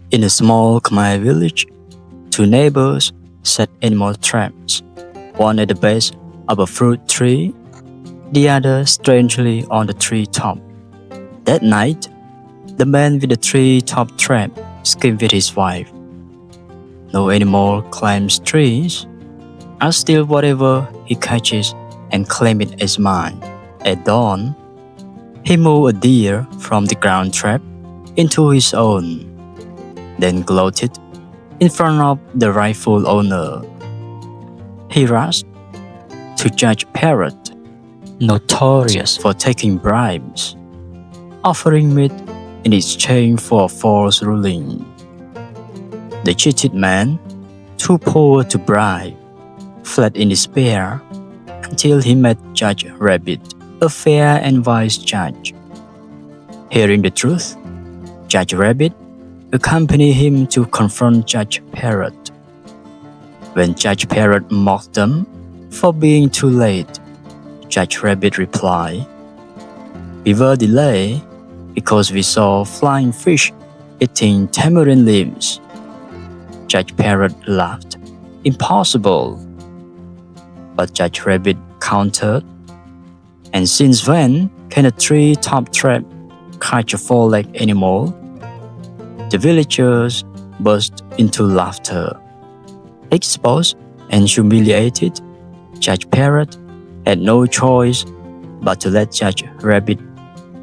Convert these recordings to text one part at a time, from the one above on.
In a small Khmer village, two neighbors set animal traps, one at the base of a fruit tree, the other strangely on the treetop. That night, the man with the treetop trap schemed with his wife. No animal climbs trees. I'll steal whatever he catches and claim it as mine. At dawn, he moved a deer from the ground trap into his own, then gloated in front of the rightful owner. He rushed to Judge Parrot, notorious for taking bribes, offering meat in exchange for a false ruling. The cheated man, too poor to bribe, fled in despair until he met Judge Rabbit, a fair and wise judge. Hearing the truth, Judge Rabbit accompanied him to confront Judge Parrot. When Judge Parrot mocked them for being too late, Judge Rabbit replied, "We were delayed because we saw flying fish eating tamarind leaves." Judge Parrot laughed. "Impossible." But Judge Rabbit countered, "And since when can a treetop trap catch a four-legged animal?" The villagers burst into laughter. Exposed and humiliated, Judge Parrot had no choice but to let Judge Rabbit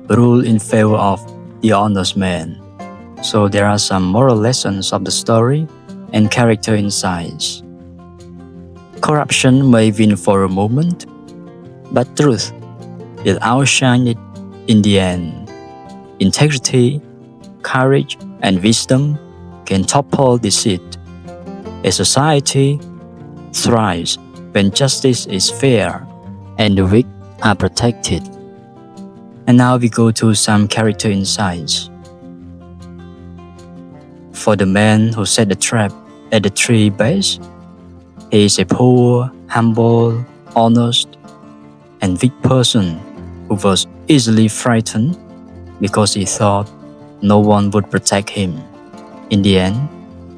rule in favor of the honest man. So there are some moral lessons of the story and character insights. Corruption may win for a moment, but truth will outshine it in the end. Integrity, courage, and wisdom can topple deceit. A society thrives when justice is fair and the weak are protected. And now we go to some character insights. For the man who set the trap at the tree base, he is a poor, humble, honest, and weak person who was easily frightened because he thought no one would protect him. In the end,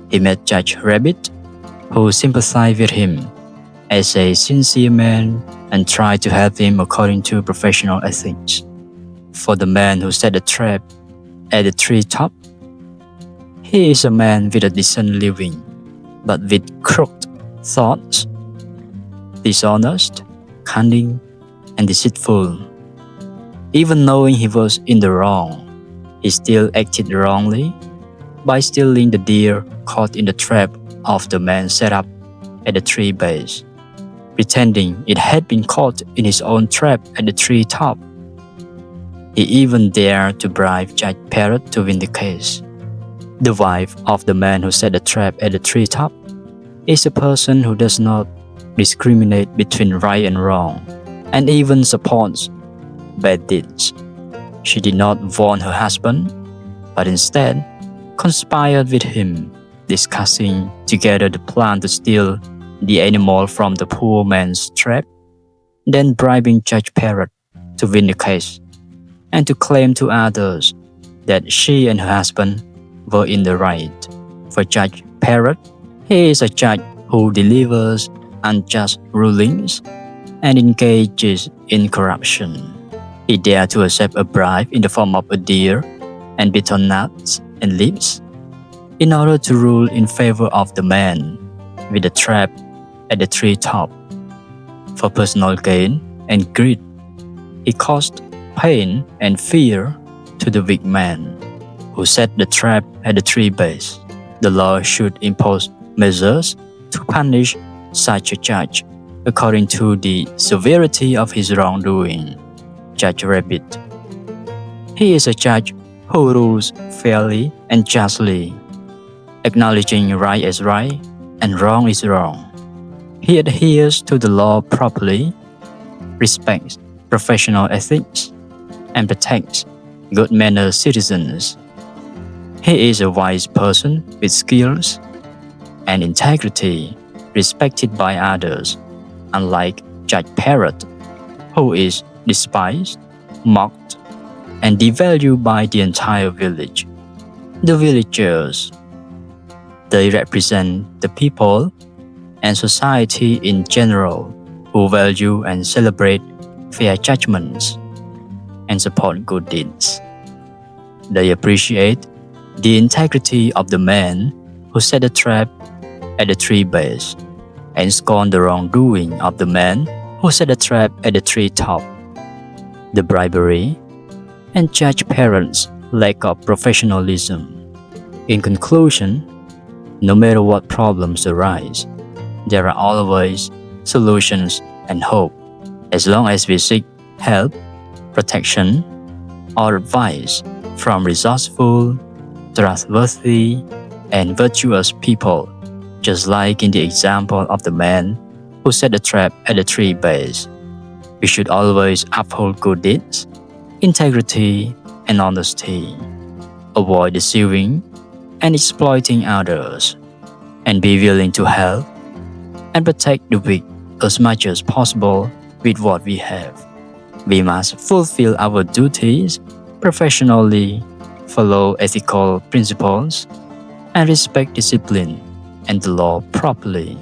he met Judge Rabbit, who sympathized with him as a sincere man and tried to help him according to professional ethics. For the man who set the trap at the treetop, he is a man with a decent living, but with crooked thoughts, dishonest, cunning, and deceitful. Even knowing he was in the wrong, he still acted wrongly by stealing the deer caught in the trap of the man set up at the tree base, pretending it had been caught in his own trap at the treetop. He even dared to bribe Judge Parrot to win the case. The wife of the man who set the trap at the treetop is a person who does not discriminate between right and wrong, and even supports bad deeds. She did not warn her husband, but instead conspired with him, discussing together the plan to steal the animal from the poor man's trap, then bribing Judge Parrot to win the case, and to claim to others that she and her husband were in the right. For Judge Parrot, he is a judge who delivers unjust rulings and engages in corruption. He dared to accept a bribe in the form of a deer and bitter nuts and leaves in order to rule in favor of the man with the trap at the treetop. For personal gain and greed, he caused pain and fear to the weak man who set the trap at the tree base. The law should impose measures to punish such a judge according to the severity of his wrongdoing. Judge Rabbit. He is a judge who rules fairly and justly, acknowledging right as right and wrong is wrong. He adheres to the law properly, respects professional ethics, and protects good-mannered citizens. He is a wise person with skills and integrity, respected by others, unlike Judge Parrot, who is despised, mocked, and devalued by the entire village. The villagers They represent the people and society in general who value and celebrate fair judgments and support good deeds. They appreciate the integrity of the man who set a trap at the tree base and scorn the wrongdoing of the man who set a trap at the treetop. The bribery and judge Parrot's lack of professionalism. In conclusion, no matter what problems arise, there are always solutions and hope as long as we seek help, protection, or advice from resourceful, trustworthy, and virtuous people, just like in the example of the man who set a trap at the tree base. We should always uphold good deeds, integrity, and honesty, avoid deceiving and exploiting others, and be willing to help and protect the weak as much as possible with what we have. We must fulfill our duties professionally, follow ethical principles, and respect discipline and the law properly.